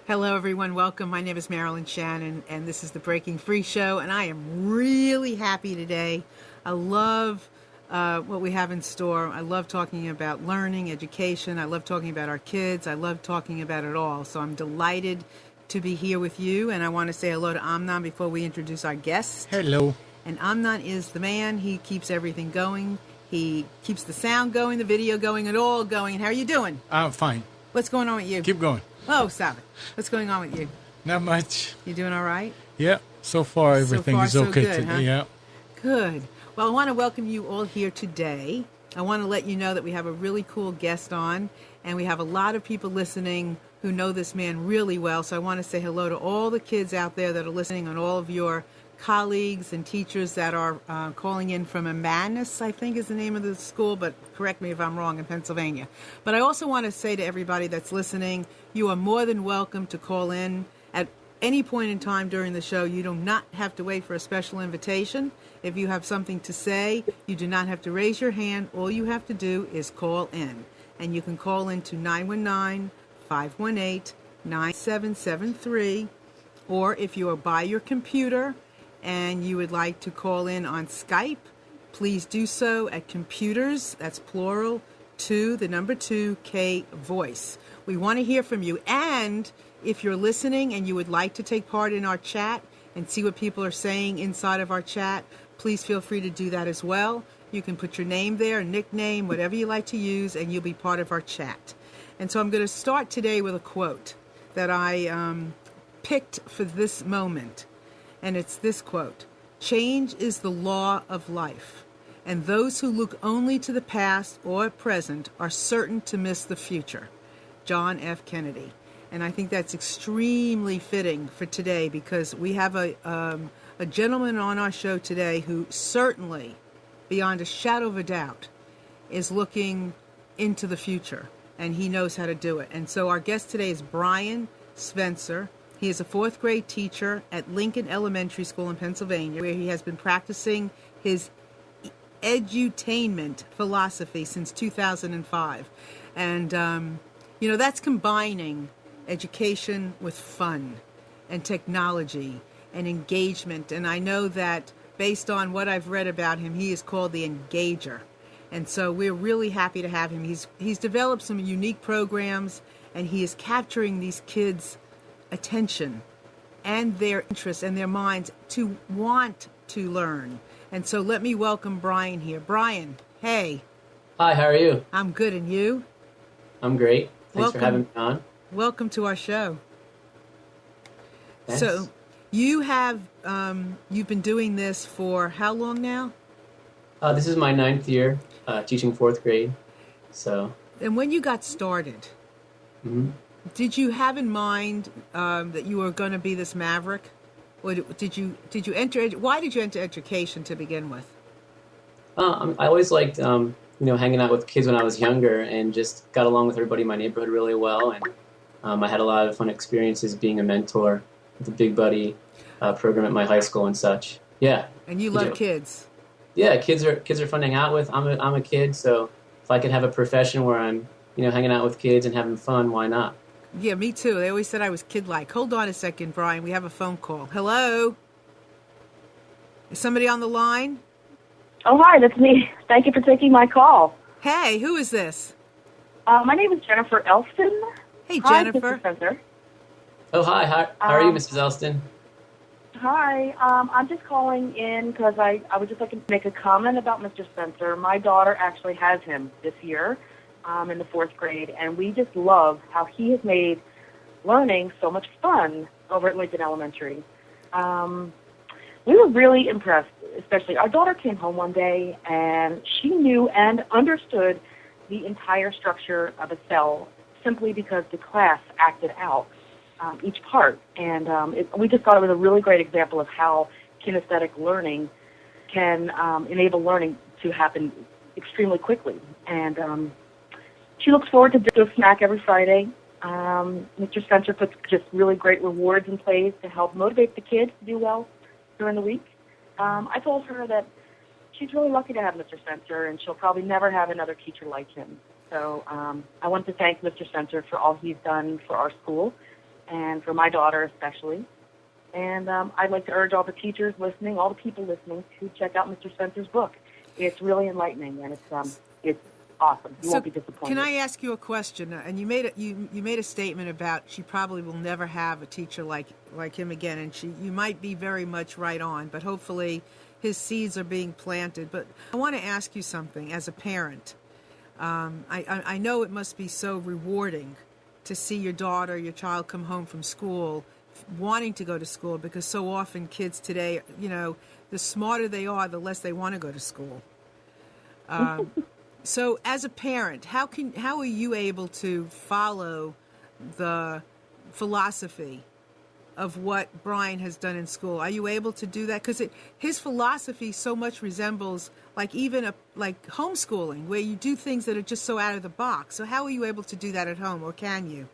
Hello, everyone. Welcome. My name is Marilyn Shannon, and this is the Breaking Free Show, and I am really happy today. I love what we have in store. I love talking about learning, education. I love talking about our kids. I love talking about it all. So I'm delighted to be here with you, and I want to say hello to Amnon before we introduce our guest. Hello. And Amnon is the man. He keeps everything going. He keeps the sound going, the video going, and all going. How are you doing? I'm fine. What's going on with you? Keep going. Oh, stop it. What's going on with you? Not much. You doing all right? Yeah. So far, everything is okay good, today. Huh? Yeah. Good. Well, I want to welcome you all here today. I want to let you know that we have a really cool guest on, and we have a lot of people listening who know this man really well. So I want to say hello to all the kids out there that are listening, and all of your colleagues and teachers that are calling in from Emmaus, I think is the name of the school, but correct me if I'm wrong, in Pennsylvania. But I also want to say to everybody that's listening, you are more than welcome to call in at any point in time during the show. You do not have to wait for a special invitation. If you have something to say, you do not have to raise your hand. All you have to do is call in. And you can call in to 919-518-9773. Or if you are by your computer and you would like to call in on Skype, please do so at computers, that's plural, 2 voice. We want to hear from you. And if you're listening and you would like to take part in our chat and see what people are saying inside of our chat, please feel free to do that as well. You can put your name there, nickname, whatever you like to use, and you'll be part of our chat. And so I'm going to start today with a quote that I picked for this moment. And it's this quote: "Change is the law of life, and those who look only to the past or present are certain to miss the future." John F. Kennedy. And I think that's extremely fitting for today, because we have a gentleman on our show today who certainly, beyond a shadow of a doubt, is looking into the future, and he knows how to do it. And so our guest today is Brian Spencer. He is a fourth grade teacher at Lincoln Elementary School in Pennsylvania, where he has been practicing his edutainment philosophy since 2005. And, that's combining education with fun and technology and engagement. And I know that based on what I've read about him, he is called the Engager. And so we're really happy to have him. He's developed some unique programs, and he is capturing these kids' attention and their interests and their minds to want to learn. And so let me welcome Brian here. Brian, hey. Hi, how are you? I'm good, and you? I'm great. Thanks for having me on. Welcome to our show. Thanks. So you have, you've been doing this for how long now? This is my 9th year teaching 4th grade. So. And when you got started, did you have in mind that you were going to be this maverick? Or did you enter? Why did you enter education to begin with? I always liked hanging out with kids when I was younger, and just got along with everybody in my neighborhood really well. And I had a lot of fun experiences being a mentor with the Big Buddy program at my high school and such. Yeah. And you love kids. Yeah, kids are fun to hang out with. I'm a kid, so if I could have a profession where I'm hanging out with kids and having fun, why not? Yeah, me too. They always said I was kid-like. Hold on a second, Brian. We have a phone call. Hello? Is somebody on the line? Oh, hi, that's me. Thank you for taking my call. Hey, who is this? My name is Jennifer Elston. Hey, Jennifer. Hi, Mr. Spencer. Oh, hi. How are you, Mrs. Elston? Hi. I'm just calling in because I would just like to make a comment about Mr. Spencer. My daughter actually has him this year in the 4th grade, and we just love how he has made learning so much fun over at Lincoln Elementary. We were really impressed, especially our daughter came home one day, and she knew and understood the entire structure of a cell simply because the class acted out each part. And we just thought it was a really great example of how kinesthetic learning can enable learning to happen extremely quickly. And she looks forward to the snack every Friday. Mr. Spencer puts just really great rewards in place to help motivate the kids to do well during the week. I told her that she's really lucky to have Mr. Spencer, and she'll probably never have another teacher like him. So I want to thank Mr. Spencer for all he's done for our school and for my daughter especially. And I'd like to urge all the teachers listening, all the people listening, to check out Mr. Spencer's book. It's really enlightening, and it's awesome. You won't be disappointed. Can I ask you a question? And you made a statement about she probably will never have a teacher like him again, and you might be very much right on, but hopefully his seeds are being planted. But I want to ask you something as a parent. I know it must be so rewarding to see your child come home from school wanting to go to school, because so often kids today, the smarter they are, the less they want to go to school. So as a parent, how are you able to follow the philosophy of what Brian has done in school? Are you able to do that? Because his philosophy so much resembles like homeschooling, where you do things that are just so out of the box. So how are you able to do that at home, or can you?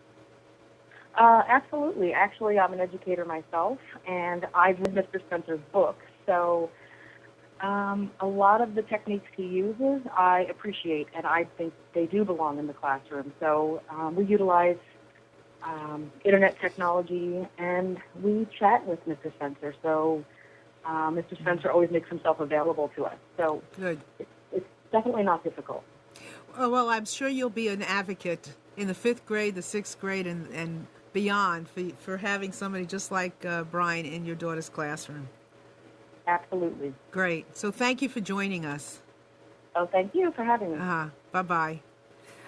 Absolutely. Actually, I'm an educator myself, and I've read Mr. Spencer's book. So a lot of the techniques he uses, I appreciate, and I think they do belong in the classroom. So we utilize internet technology, and we chat with Mr. Spencer. So Mr. Spencer always makes himself available to us. So good. It's definitely not difficult. Well, I'm sure you'll be an advocate in the 5th grade, the 6th grade, and beyond for having somebody just like Brian in your daughter's classroom. Absolutely. Great. So thank you for joining us. Oh, thank you for having me. Bye-bye.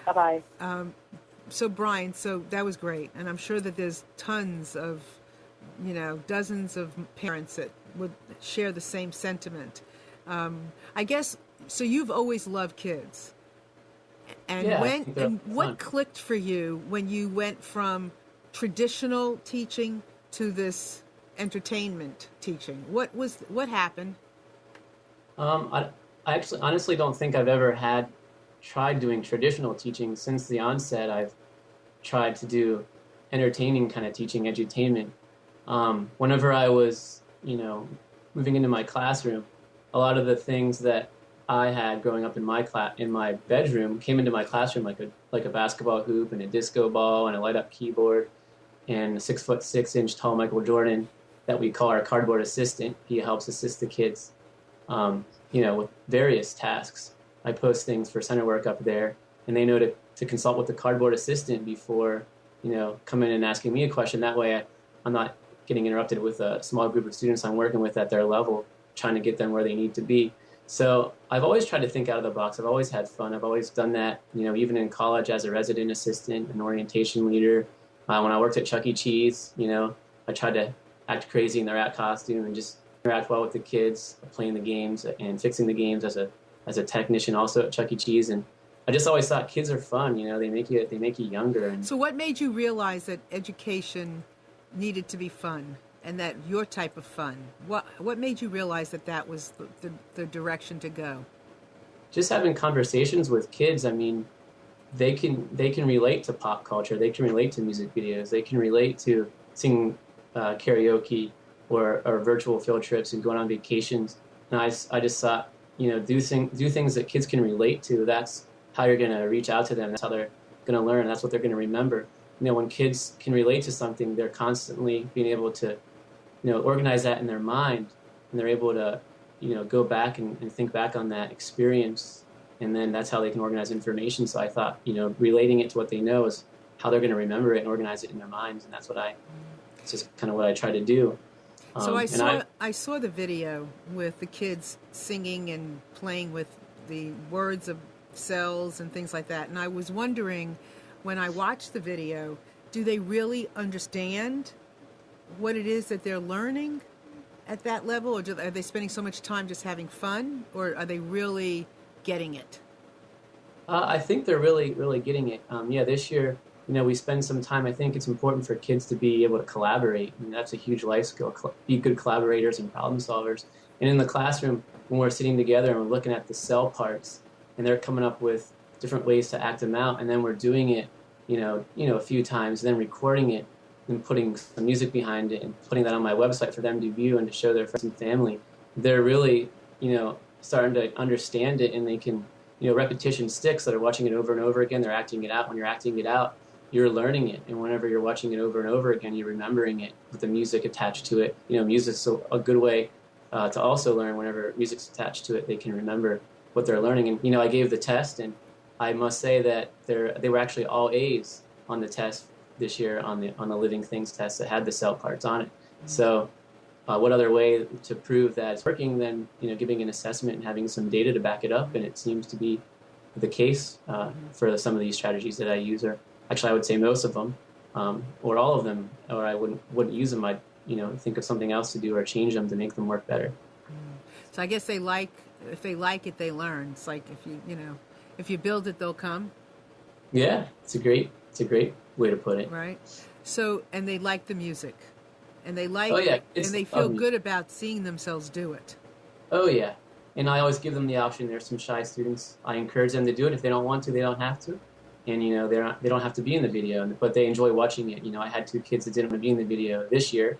Bye-bye. So, Brian, that was great. And I'm sure that there's tons of, dozens of parents that would share the same sentiment. I guess, so you've always loved kids. And what clicked for you when you went from traditional teaching to this entertainment teaching? What happened? I actually honestly don't think I've ever tried doing traditional teaching. Since the onset, I've tried to do entertaining kind of teaching, edutainment. Whenever I was, moving into my classroom, a lot of the things that I had growing up in my bedroom came into my classroom, like a basketball hoop and a disco ball and a light up keyboard and a 6'6" tall Michael Jordan that we call our cardboard assistant. He helps assist the kids, with various tasks. I post things for center work up there, and they know to consult with the cardboard assistant before, coming in and asking me a question. That way I'm not getting interrupted with a small group of students I'm working with at their level, trying to get them where they need to be. So I've always tried to think out of the box. I've always had fun. I've always done that, even in college as a resident assistant, an orientation leader. When I worked at Chuck E. Cheese, I tried to act crazy in the rat costume and just interact well with the kids, playing the games and fixing the games as a technician also at Chuck E. Cheese. And I just always thought kids are fun. They make you younger. And so what made you realize that education needed to be fun, and that your type of fun? What made you realize that was the direction to go? Just having conversations with kids. I mean, they can relate to pop culture. They can relate to music videos. They can relate to singing karaoke or virtual field trips and going on vacations. And I just thought, do things that kids can relate to. That's how you're going to reach out to them. That's how they're going to learn. That's what they're going to remember. When kids can relate to something, they're constantly being able to, organize that in their mind, and they're able to, go back and think back on that experience, and then that's how they can organize information. So I thought, relating it to what they know is how they're going to remember it and organize it in their minds, and it's just kind of what I try to do. So I saw the video with the kids singing and playing with the words of cells and things like that, and I was wondering, when I watched the video, do they really understand what it is that they're learning at that level, or are they spending so much time just having fun, or are they really getting it? I think they're really, really getting it. This year, we spend some time. I think it's important for kids to be able to collaborate. I mean, that's a huge life skill. Be good collaborators and problem solvers. And in the classroom, when we're sitting together and we're looking at the cell parts, and they're coming up with different ways to act them out, and then we're doing it, a few times, and then recording it and putting some music behind it and putting that on my website for them to view and to show their friends and family. They're really, starting to understand it, and they can, repetition sticks. That are watching it over and over again. They're acting it out. When you're acting it out, you're learning it, and whenever you're watching it over and over again, you're remembering it with the music attached to it. You know, music's a good way to also learn. Whenever music's attached to it, they can remember what they're learning. And you know, I gave the test, and I must say that they were actually all A's on the test this year on the living things test that had the cell parts on it. So what other way to prove that it's working than, you know, giving an assessment and having some data to back it up? And it seems to be the case for some of these strategies that I use, or actually I would say most of them, or all of them, or I wouldn't use them. I'd, you know, think of something else to do or change them to make them work better. So I guess if they like it, they learn. It's like if you build it, they'll come. Yeah, it's a great way to put it. Right. So, and they like the music, and they like, oh, yeah, and they feel good about seeing themselves do it. Oh yeah, and I always give them the option. There's some shy students. I encourage them to do it. If they don't want to, they don't have to. And you know, they don't have to be in the video, but they enjoy watching it. You know, I had 2 kids that didn't want to be in the video this year,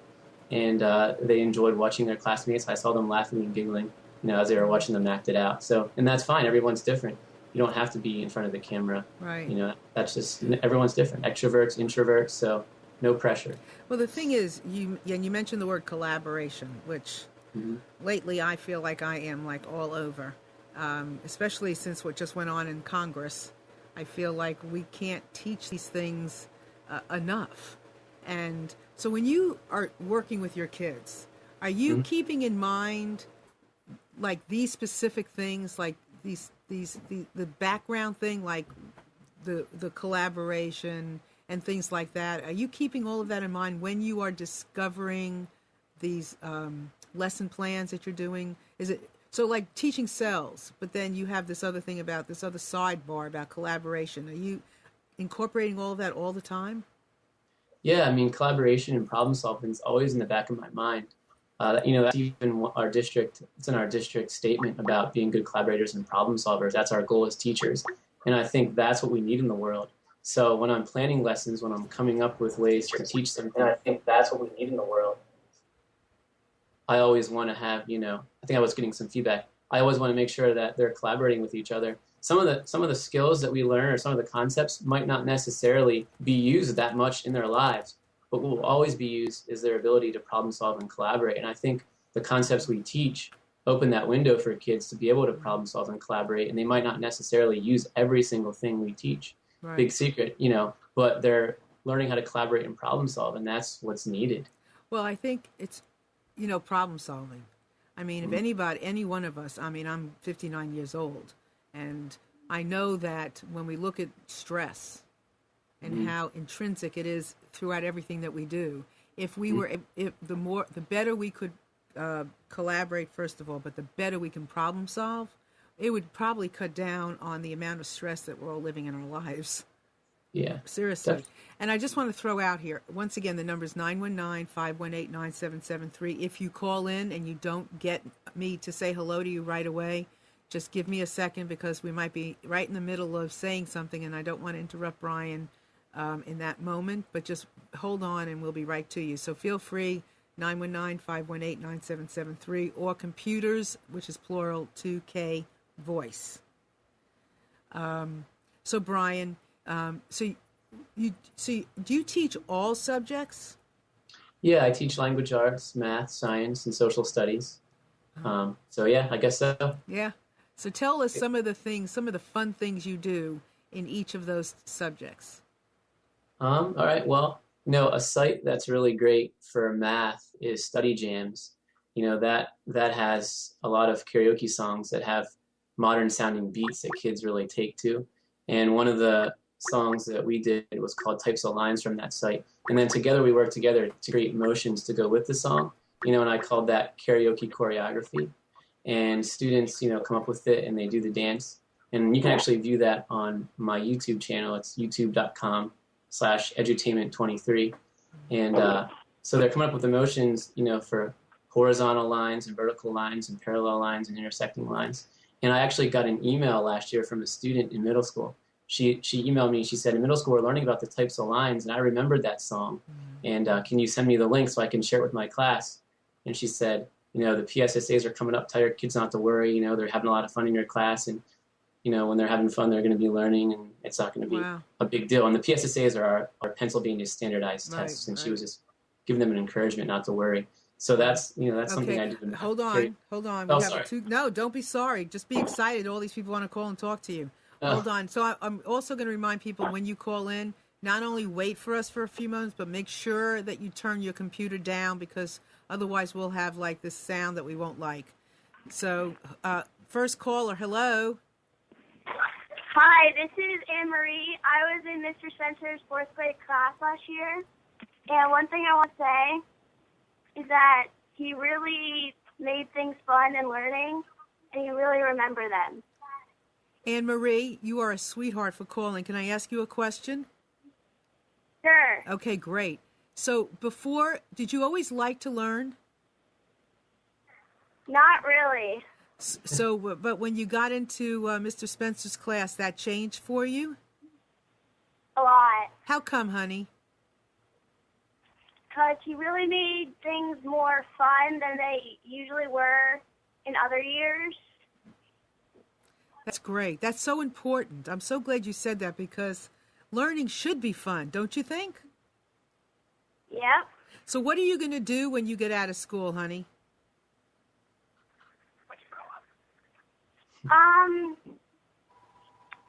and they enjoyed watching their classmates. I saw them laughing and giggling, you know, as they were watching them act it out. So, and that's fine. Everyone's different. You don't have to be in front of the camera. Right. You know, that's just, everyone's different. Extroverts, introverts, so no pressure. Well, the thing is, you mentioned the word collaboration, which lately I feel like I am like all over, especially since what just went on in Congress. I feel like we can't teach these things enough. And so when you are working with your kids, are you keeping in mind like these specific things, like the background thing, like the collaboration and things like that? Are you keeping all of that in mind when you are discovering these lesson plans that you're doing? Is it so like teaching cells, but then you have this other thing about this other sidebar about collaboration? Are you incorporating all of that all the time? Yeah, I mean, collaboration and problem solving is always in the back of my mind. You know, that's even our district, it's in our district statement about being good collaborators and problem solvers. That's our goal as teachers. And I think that's what we need in the world. So when I'm planning lessons, when I'm coming up with ways to teach them, and I think that's what we need in the world, I always want to have, you know, I think I was getting some feedback. I always want to make sure that they're collaborating with each other. Some of the skills that we learn or some of the concepts might not necessarily be used that much in their lives, but what will always be used is their ability to problem solve and collaborate. And I think the concepts we teach open that window for kids to be able to problem solve and collaborate, and they might not necessarily use every single thing we teach. Right. Big secret, you know, but they're learning how to collaborate and problem solve, and that's what's needed. Well, I think it's, you know, problem solving. I mean, if any one of us, I mean, I'm 59 years old, and I know that when we look at stress and how intrinsic it is throughout everything that we do, if we were, if the better we could collaborate, first of all, but the better we can problem solve, it would probably cut down on the amount of stress that we're all living in our lives. Yeah. Seriously. And I just want to throw out here, once again, the number is 919-518-9773. If you call in and you don't get me to say hello to you right away, just give me a second, because we might be right in the middle of saying something and I don't want to interrupt Brian in that moment, but just hold on and we'll be right to you. So feel free, 919-518-9773, or computers, which is plural, 2K voice. So Brian, do you teach all subjects? Yeah, I teach language arts, math, science, and social studies. So yeah, I guess so. Yeah. So tell us some of the fun things you do in each of those subjects. All right. Well, you know, a site that's really great for math is Study Jams. You know, that has a lot of karaoke songs that have modern sounding beats that kids really take to. And one of the songs that we did was called Types of Lines from that site. And then together we worked together to create motions to go with the song. You know, and I called that karaoke choreography. And students, you know, come up with it and they do the dance. And you can actually view that on my YouTube channel. It's youtube.com/edutainment23. And so they're coming up with the motions, you know, for horizontal lines and vertical lines and parallel lines and intersecting lines. And I actually got an email last year from a student in middle school. She emailed me. She said, in middle school, we're learning about the types of lines, and I remembered that song. And can you send me the link so I can share it with my class? And she said, you know, the PSSAs are coming up, tell your kids not to worry. You know, they're having a lot of fun in your class. And, when they're having fun, they're going to be learning, and it's not going to be a big deal. And the PSSAs are our Pennsylvania standardized tests, and she was just giving them an encouragement not to worry. So that's something I do. Hold on. Oh, sorry. No, don't be sorry. Just be excited. All these people want to call and talk to you. Hold on. So I'm also going to remind people when you call in, not only wait for us for a few moments, but make sure that you turn your computer down, because otherwise we'll have like this sound that we won't like. So first caller, hello. Hi, this is Anne Marie. I was in Mr. Spencer's 4th grade class last year, and one thing I want to say is that he really made things fun and learning, and you really remember them. Anne Marie, you are a sweetheart for calling. Can I ask you a question? Sure. Okay, great. So did you always like to learn? Not really. So, but when you got into Mr. Spencer's class, that changed for you? A lot. How come, honey? Because he really made things more fun than they usually were in other years. That's great. That's so important. I'm so glad you said that, because learning should be fun, don't you think? Yep. So what are you going to do when you get out of school, honey?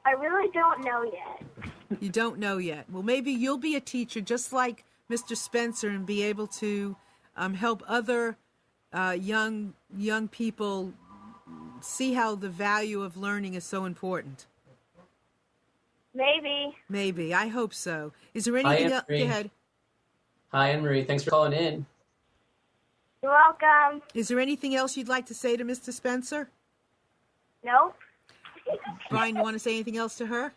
I really don't know yet. You don't know yet. Well, maybe you'll be a teacher just like Mr. Spencer and be able to help other young people see how the value of learning is so important. Maybe. I hope so. Is there anything else? Go ahead. Hi, Anne Marie. Thanks for calling in. You're welcome. Is there anything else you'd like to say to Mr. Spencer? Nope. Brian, you want to say anything else to her?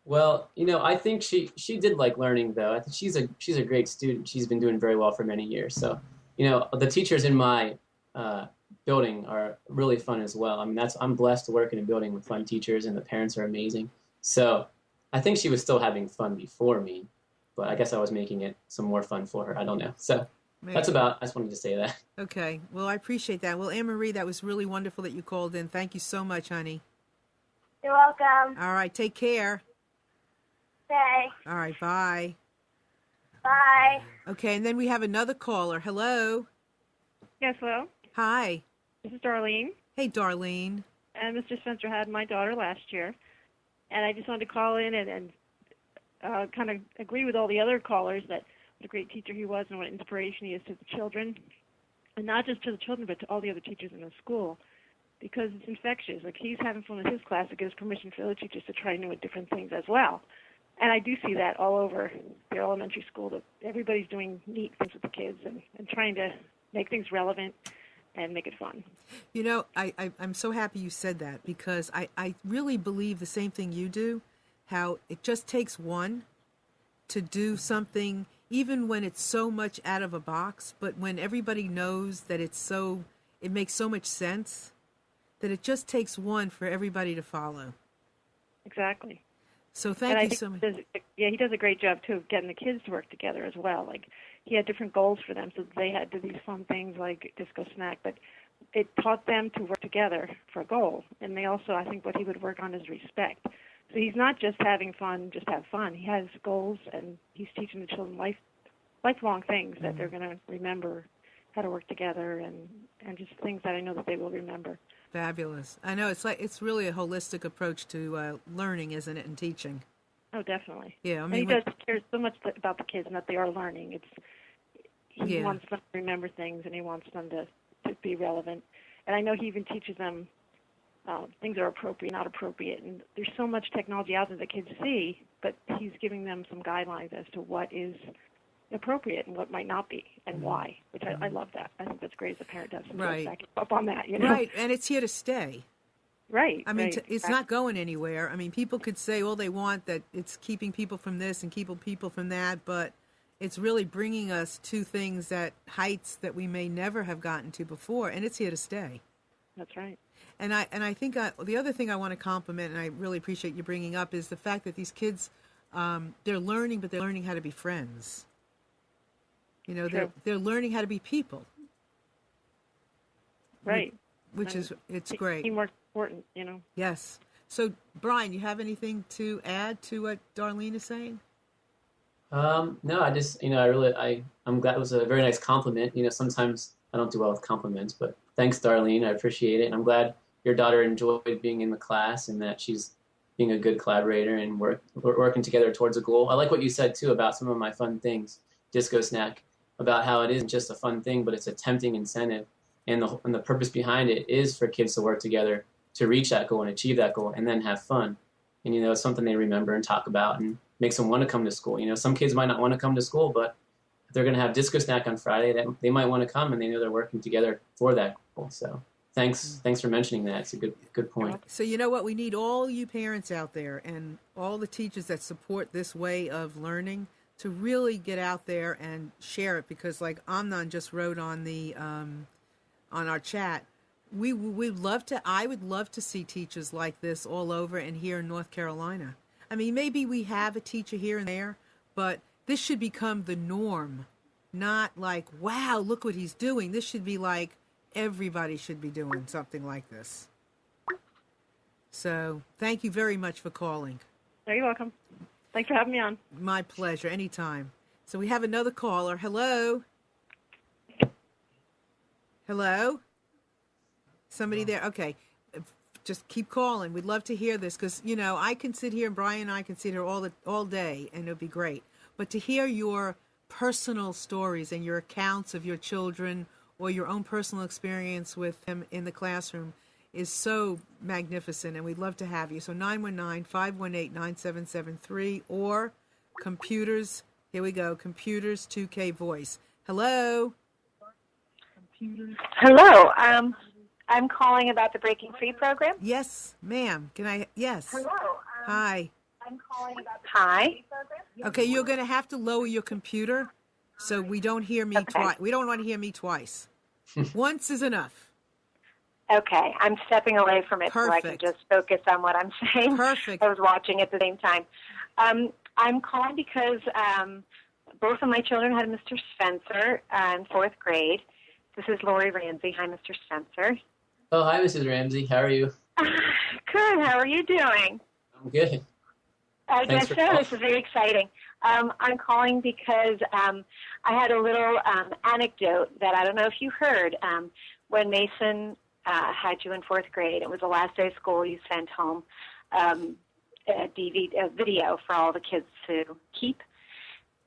Well, I think she did like learning, though. I think she's a great student. She's been doing very well for many years. So, the teachers in my building are really fun as well. I mean, I'm blessed to work in a building with fun teachers, and the parents are amazing. So, I think she was still having fun before me, but I guess I was making it some more fun for her. I don't know. So. Maybe. I just wanted to say that. Okay. Well, I appreciate that. Well, Anne Marie, that was really wonderful that you called in. Thank you so much, honey. You're welcome. All right. Take care. Okay. All right. Bye. Bye. Okay. And then we have another caller. Hello. Yes, hello. Hi. This is Darlene. Hey, Darlene. And Mr. Spencer had my daughter last year. And I just wanted to call in and kind of agree with all the other callers that what a great teacher he was and what inspiration he is to the children. And not just to the children, but to all the other teachers in the school. Because it's infectious. Like, he's having fun with his class. It gives permission for other teachers to try new and different things as well. And I do see that all over the elementary school, that everybody's doing neat things with the kids and trying to make things relevant and make it fun. I'm so happy you said that, because I really believe the same thing you do, how it just takes one to do something, even when it's so much out of a box, but when everybody knows that it makes so much sense, that it just takes one for everybody to follow. Exactly. So thank you so much. He does a great job, too, of getting the kids to work together as well. Like, he had different goals for them, so they had to do these fun things like disco snack, but it taught them to work together for a goal. And they also, I think what he would work on is respect. So he's not just having fun, just have fun. He has goals, and he's teaching the children lifelong things that they're going to remember, how to work together, and just things that I know that they will remember. Fabulous. I know it's really a holistic approach to learning, isn't it, and teaching. Oh, definitely. Yeah, I and mean, he does care so much about the kids and that they are learning. He wants them to remember things, and he wants them to be relevant. And I know he even teaches them things are appropriate, not appropriate. And there's so much technology out there that kids see, but he's giving them some guidelines as to what is appropriate and what might not be, and why, which I love that. I think that's great as a parent to have some kids back up on that. Right, and it's here to stay. Right. I mean, it's not going anywhere. I mean, people could say all they want that it's keeping people from this and keeping people from that, but it's really bringing us to things heights that we may never have gotten to before, and it's here to stay. That's right. And I think the other thing I want to compliment, and I really appreciate you bringing up, is the fact that these kids, they're learning, but they're learning how to be friends. They're learning how to be people. Right. It's great. Teamwork's important, Yes. So, Brian, you have anything to add to what Darlene is saying? No, I just, I'm glad it was a very nice compliment. Sometimes I don't do well with compliments, but thanks, Darlene. I appreciate it. And I'm glad your daughter enjoyed being in the class and that she's being a good collaborator and working together towards a goal. I like what you said, too, about some of my fun things, Disco Snack, about how it isn't just a fun thing, but it's a tempting incentive. And the purpose behind it is for kids to work together to reach that goal and achieve that goal and then have fun. And, it's something they remember and talk about and makes them want to come to school. Some kids might not want to come to school, but if they're going to have Disco Snack on Friday, they might want to come, and they know they're working together for that goal. So thanks for mentioning that. It's a good point. So you know what? We need all you parents out there and all the teachers that support this way of learning to really get out there and share it, because like Amnon just wrote on the on our chat, I would love to see teachers like this all over and here in North Carolina. I mean, maybe we have a teacher here and there, but this should become the norm, not like, wow, look what he's doing. This should be like everybody should be doing something like this. So thank you very much for calling. You're welcome. Thanks for having me on. My pleasure. Anytime. So we have another caller. Hello? Hello? Somebody there? Okay. Just keep calling. We'd love to hear this because, I can sit here and Brian and I can sit here all day and it would be great. But to hear your personal stories and your accounts of your children or your own personal experience with them in the classroom is so magnificent, and we'd love to have you. So 919-518-9773 or computers. Here we go. Computers 2K voice. Hello? Hello. I'm calling about the Breaking Free program. Yes, ma'am. Yes. Hello. Hi. I'm calling about the Breaking Free program. Okay, you're going to have to lower your computer so we don't hear me twice. We don't want to hear me twice. Once is enough. Okay, I'm stepping away from it so I can just focus on what I'm saying. Perfect. I was watching at the same time. I'm calling because both of my children had Mr. Spencer in fourth grade. This is Lori Ramsey. Hi, Mr. Spencer. Oh, hi, Mrs. Ramsey. How are you? Good. How are you doing? I'm good. This is very exciting. I'm calling because I had a little anecdote that I don't know if you heard. When Mason had you in fourth grade, it was the last day of school. You sent home a video for all the kids to keep.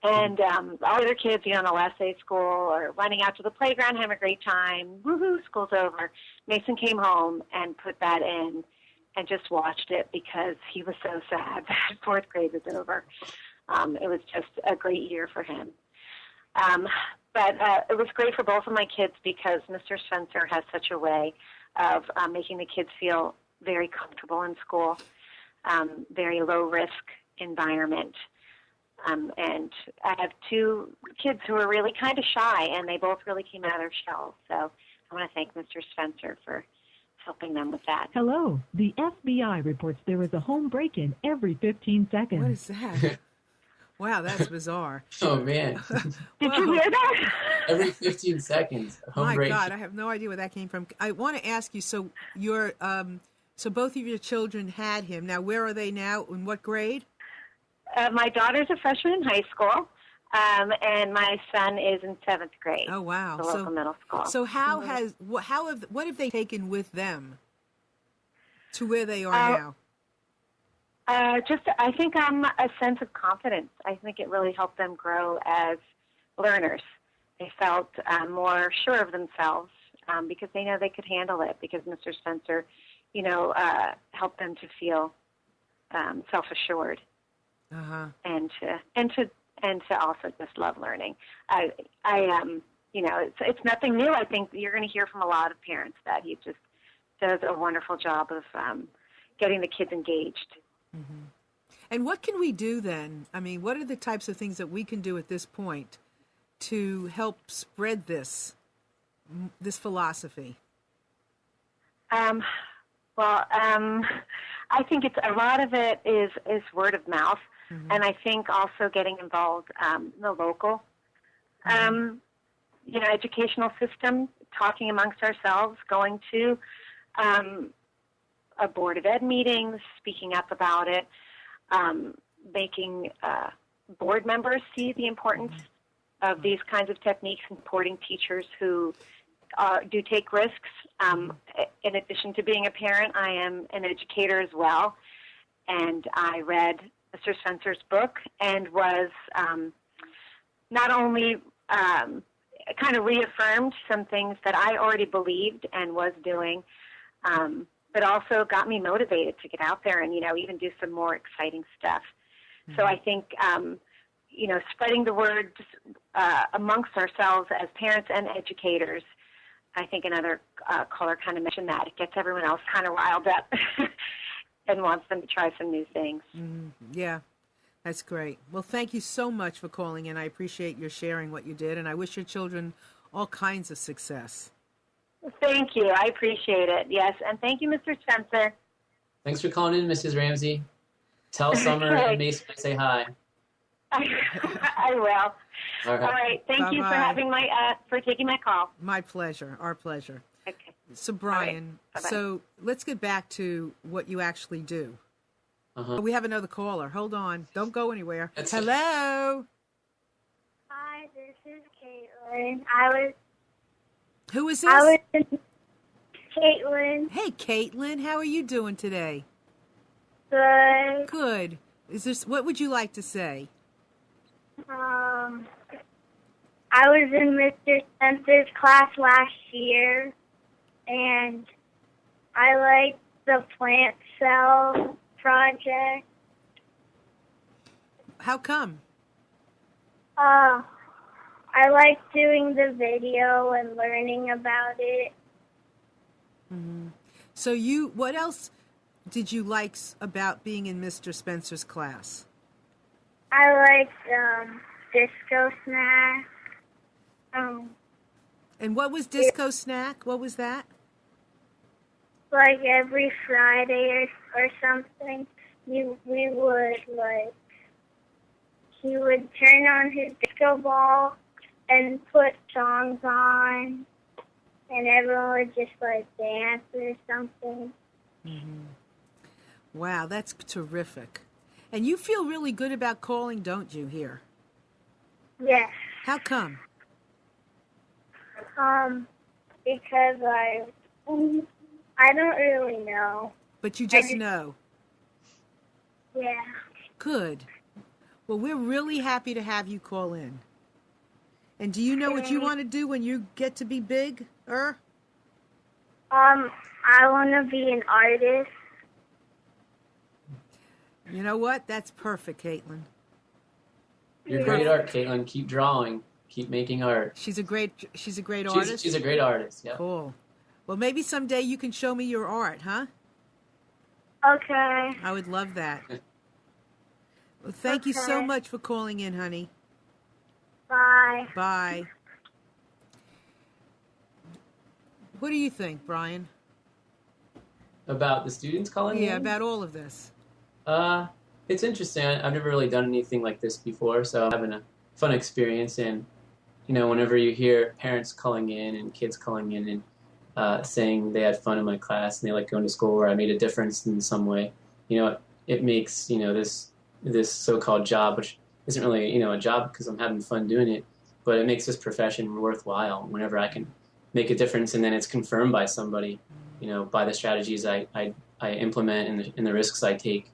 And all the other kids, on the last day of school are running out to the playground, having a great time. Woohoo, school's over. Mason came home and put that in and just watched it because he was so sad that fourth grade was over. It was just a great year for him. But it was great for both of my kids because Mr. Spencer has such a way of making the kids feel very comfortable in school, very low-risk environment. And I have two kids who are really kind of shy, and they both really came out of their shells. So I want to thank Mr. Spencer for helping them with that. Hello. The FBI reports there is a home break-in every 15 seconds. What is that? Wow, that's bizarre. Oh, man. Did you hear that? Every 15 seconds. My God, I have no idea where that came from. I want to ask you, so so both of your children had him. Now, where are they now? In what grade? My daughter's a freshman in high school, and my son is in seventh grade. Oh, wow. The local middle school. So what have they taken with them to where they are now? I think a sense of confidence. I think it really helped them grow as learners. They felt more sure of themselves because they know they could handle it. Because Mr. Spencer, helped them to feel self-assured, and to also just love learning. It's nothing new. I think you're going to hear from a lot of parents that he just does a wonderful job of getting the kids engaged. Mm-hmm. And what can we do then? I mean, what are the types of things that we can do at this point to help spread this philosophy? I think it's a lot of it is word of mouth, and I think also getting involved in the local, educational system, talking amongst ourselves, going to Board of Ed meetings, speaking up about it, making board members see the importance of these kinds of techniques, and supporting teachers who do take risks. In addition to being a parent, I am an educator as well, and I read Mr. Spencer's book and was not only kind of reaffirmed some things that I already believed and was doing, but also got me motivated to get out there and, even do some more exciting stuff. Mm-hmm. So I think, spreading the word amongst ourselves as parents and educators, I think another caller kind of mentioned that. It gets everyone else kind of riled up and wants them to try some new things. Mm-hmm. Yeah. That's great. Well, thank you so much for calling in. I appreciate your sharing what you did, and I wish your children all kinds of success. Thank you. I appreciate it. Yes, and thank you, Mr. Spencer. Thanks for calling in, Mrs. Ramsey. Tell Summer and Mason I say hi. I will. All right. Thank Bye-bye. you for taking my call. My pleasure. Our pleasure. Okay. So, Brian, so let's get back to what you actually do. Uh-huh. We have another caller. Hold on. Don't go anywhere. Hello. Hi, this is Caitlin. Who is this? Caitlin. Hey, Caitlin. How are you doing today? Good. Good. What would you like to say? I was in Mr. Spencer's class last year, and I liked the plant cell project. How come? I like doing the video and learning about it. Mm-hmm. So what else did you like about being in Mr. Spencer's class? I liked Disco Snack. And what was Disco Snack? What was that? Like every Friday or something, he would turn on his disco ball and put songs on, and everyone would just dance or something. Mm-hmm. Wow, that's terrific. And you feel really good about calling, don't you, here? Yes. How come? Because I don't really know. But you just know. Yeah. Good. Well, we're really happy to have you call in. And do you know what you want to do when you get to be big? I want to be an artist. You know what? That's perfect, Caitlin. You're great art, Caitlin. Keep drawing. Keep making art. She's a great artist? She's a great artist, yeah. Cool. Well, maybe someday you can show me your art, huh? Okay. I would love that. Well, thank you so much for calling in, honey. Bye. Bye. What do you think, Brian? About the students calling in? Yeah, about all of this. It's interesting. I've never really done anything like this before, so I'm having a fun experience. And, whenever you hear parents calling in and kids calling in and saying they had fun in my class and they like going to school or I made a difference in some way, it makes, this so-called job, which isn't really, a job because I'm having fun doing it, but it makes this profession worthwhile whenever I can make a difference and then it's confirmed by somebody, by the strategies I implement and the risks I take.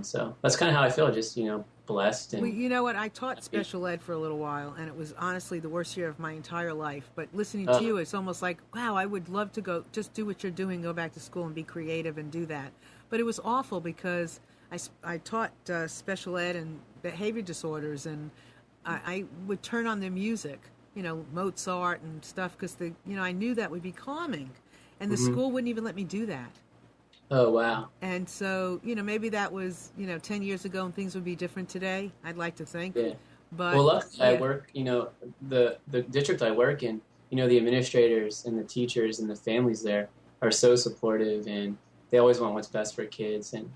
So that's kind of how I feel, just, blessed. And well, you know what? I taught special ed for a little while, and it was honestly the worst year of my entire life. But listening to you, it's almost like, wow, I would love to go just do what you're doing, go back to school and be creative and do that. But it was awful because I taught special ed and behavior disorders, and I would turn on their music, Mozart and stuff, because I knew that would be calming, and the school wouldn't even let me do that. Oh, wow. And so, maybe that was, 10 years ago and things would be different today, I'd like to think. Yeah. But, well, luckily I work, the district I work in, the administrators and the teachers and the families there are so supportive and they always want what's best for kids. And,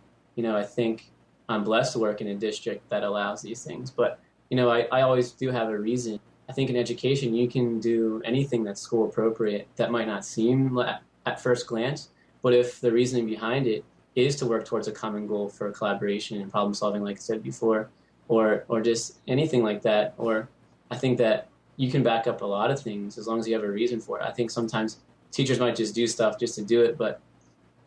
I think I'm blessed to work in a district that allows these things. But, I always do have a reason. I think in education you can do anything that's school appropriate that might not seem at first glance, What if the reasoning behind it is to work towards a common goal for collaboration and problem solving, like I said before, or just anything like that? Or I think that you can back up a lot of things as long as you have a reason for it. I think sometimes teachers might just do stuff just to do it, but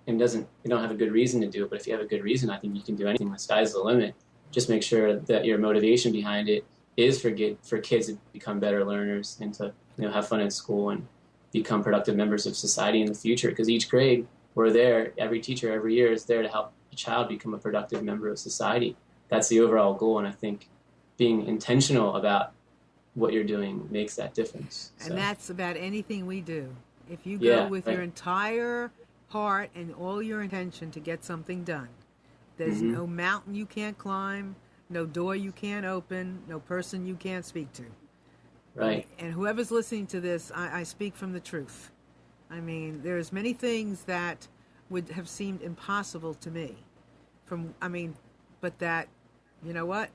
you don't have a good reason to do it. But if you have a good reason, I think you can do anything. The sky's the limit. Just make sure that your motivation behind it is for kids to become better learners and to have fun at school and become productive members of society in the future. Because each grade, we're there, every teacher every year is there to help a child become a productive member of society. That's the overall goal, and I think being intentional about what you're doing makes that difference. And that's about anything we do. If you go with your entire heart and all your intention to get something done, there's no mountain you can't climb, no door you can't open, no person you can't speak to. Right. And whoever's listening to this, I speak from the truth. I mean, there's many things that would have seemed impossible to me. But that, you know what?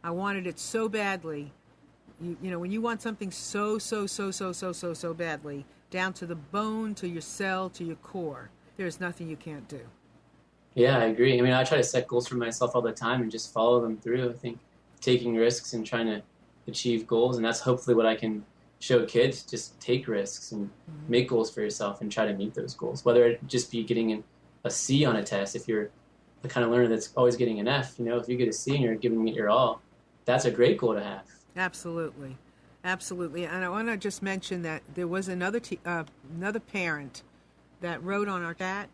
I wanted it so badly. You know, when you want something so badly, down to the bone, to your cell, to your core, there's nothing you can't do. Yeah, I agree. I mean, I try to set goals for myself all the time and just follow them through. I think taking risks and trying to achieve goals, and that's hopefully what I can show kids. Just take risks and make goals for yourself and try to meet those goals. Whether it just be getting a C on a test, if you're the kind of learner that's always getting an F, if you get a C and you're giving it your all, that's a great goal to have. Absolutely. Absolutely. And I want to just mention that there was another parent that wrote on our chat,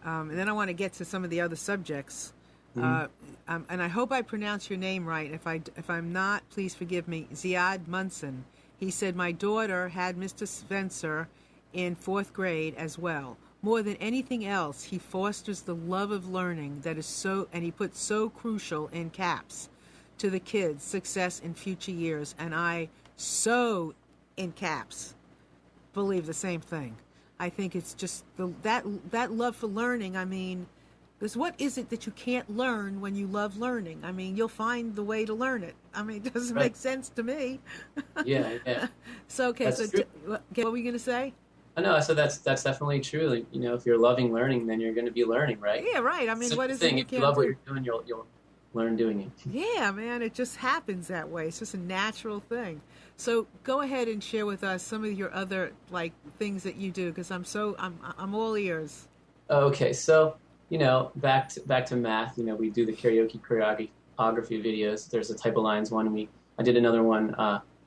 and then I want to get to some of the other subjects. And I hope I pronounce your name right. If I'm not, please forgive me. Ziad Munson. He said, my daughter had Mr. Spencer in 4th grade as well. More than anything else, he fosters the love of learning that is so, and he puts so crucial in caps to the kids' success in future years. And I in caps, believe the same thing. I think it's just that love for learning. I mean, because what is it that you can't learn when you love learning? I mean, you'll find the way to learn it. I mean, it doesn't make sense to me. Yeah. So, okay, what were you going to say? No, so that's definitely true. Like, if you're loving learning, then you're going to be learning, right? Yeah, right. I mean, what is it you can't do? If you love what you're doing, you'll learn doing it. Yeah, man, it just happens that way. It's just a natural thing. So go ahead and share with us some of your other things that you do, because I'm all ears. Okay, so back to math. We do the karaoke choreography videos. There's a type of lines one. I did another one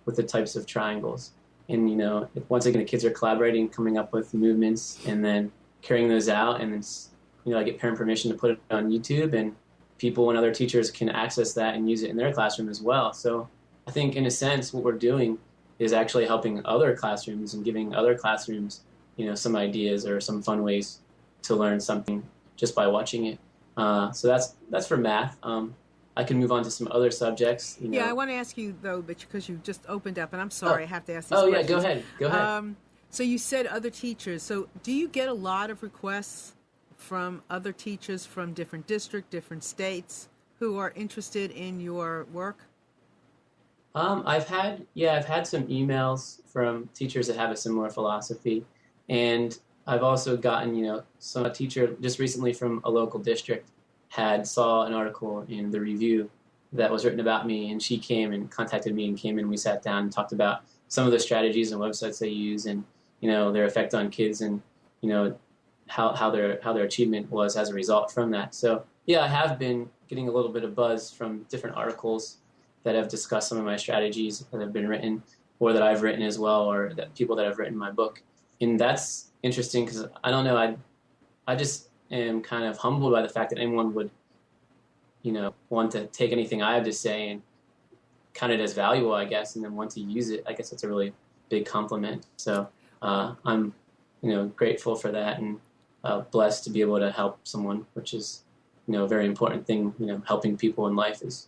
with the types of triangles. And once again, the kids are collaborating, coming up with movements, and then carrying those out. And then I get parent permission to put it on YouTube, and people and other teachers can access that and use it in their classroom as well. So I think in a sense what we're doing is actually helping other classrooms and giving other classrooms some ideas or some fun ways to learn something just by watching it. So that's for math. I can move on to some other subjects. Yeah, I want to ask you though, but because you just opened up, and I'm sorry, I have to ask these questions. Yeah, go ahead. So you said other teachers. So do you get a lot of requests from other teachers from different districts, different states, who are interested in your work? I've had some emails from teachers that have a similar philosophy, and I've also gotten a teacher just recently from a local district saw an article in the review that was written about me, and she came and contacted me and came in. We sat down and talked about some of the strategies and websites they use, and their effect on kids, and how their achievement was as a result from that. So yeah, I have been getting a little bit of buzz from different articles that have discussed some of my strategies that have been written, or that I've written as well, or that people that have written my book. And that's interesting because I don't know, I just am kind of humbled by the fact that anyone would want to take anything I have to say and count it as valuable, I guess, and then want to use it. I guess that's a really big compliment. So I'm grateful for that, and blessed to be able to help someone, which is a very important thing. Helping people in life is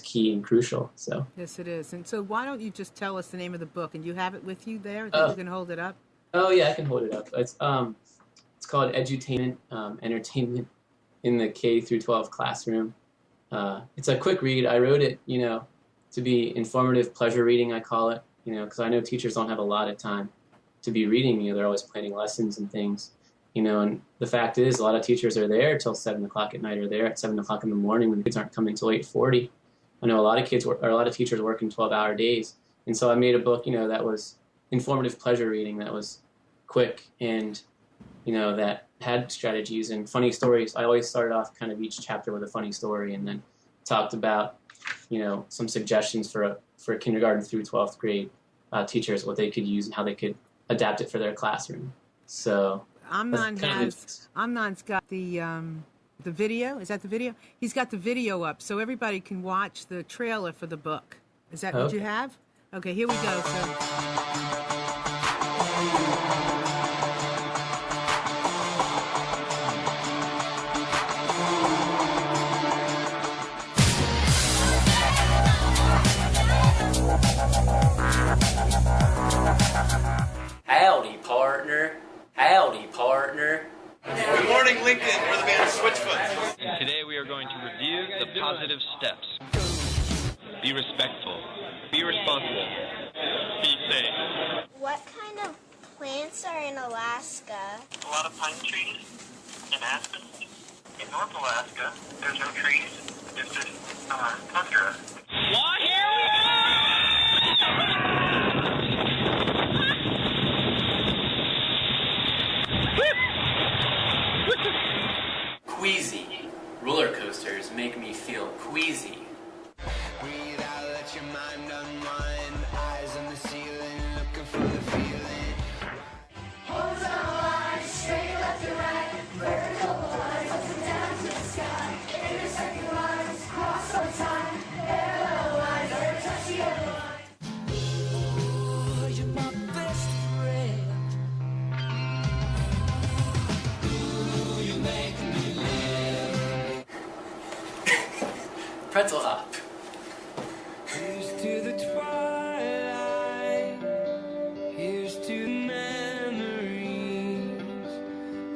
key and crucial. So yes, it is. And so why don't you just tell us the name of the book, and you have it with you there that you can hold it up? Oh yeah, I can hold it up. It's called Edutainment, Entertainment in the K through 12 Classroom. It's a quick read. I wrote it to be informative pleasure reading, I call it, because I know teachers don't have a lot of time to be reading. They're always planning lessons and things. And the fact is, a lot of teachers are there till 7 o'clock at night, or there at 7 o'clock in the morning when the kids aren't coming till 8:40. I know a lot of a lot of teachers working 12-hour days. And so I made a book, that was informative pleasure reading, that was quick, and, that had strategies and funny stories. I always started off kind of each chapter with a funny story, and then talked about, some suggestions for kindergarten through 12th grade teachers, what they could use and how they could adapt it for their classroom. So Amnon's got the video. Is that the video? He's got the video up so everybody can watch the trailer for the book. Is that what you have? Okay, here we go. Howdy, partner. Howdy, partner. Good morning, Lincoln. We're the band Switchfoot. And today we are going to review the positive steps. Be respectful. Be responsible. Be safe. What kind of plants are in Alaska? A lot of pine trees and aspens. In North Alaska, there's no trees. There's just tundra. Why here we Queasy. Roller coasters make me feel queasy. Breathe out, let your mind unwind. Eyes on the ceiling, looking for the feeling. Horizontal lines, straight left and right. Vertical lines, up and down to the sky. Intersecting lines, cross over time. Parallel lines, never touch the other line. Oh, you're my best friend. Ooh, you make me live. Pretzel hop. Here's to the twilight. Here's to the memories.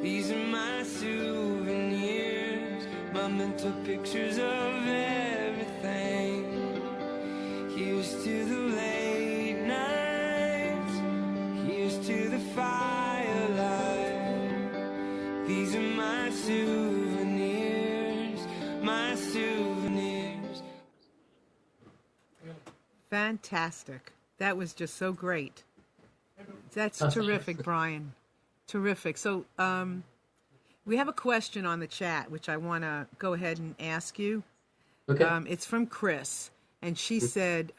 These are my souvenirs, my mental pictures of everything. Here's to the late nights. Here's to the firelight. These are my souvenirs, my souvenirs. Fantastic. That was just so great. That's terrific, Brian. Terrific. So we have a question on the chat, which I want to go ahead and ask you. Okay. It's from Chris, and she said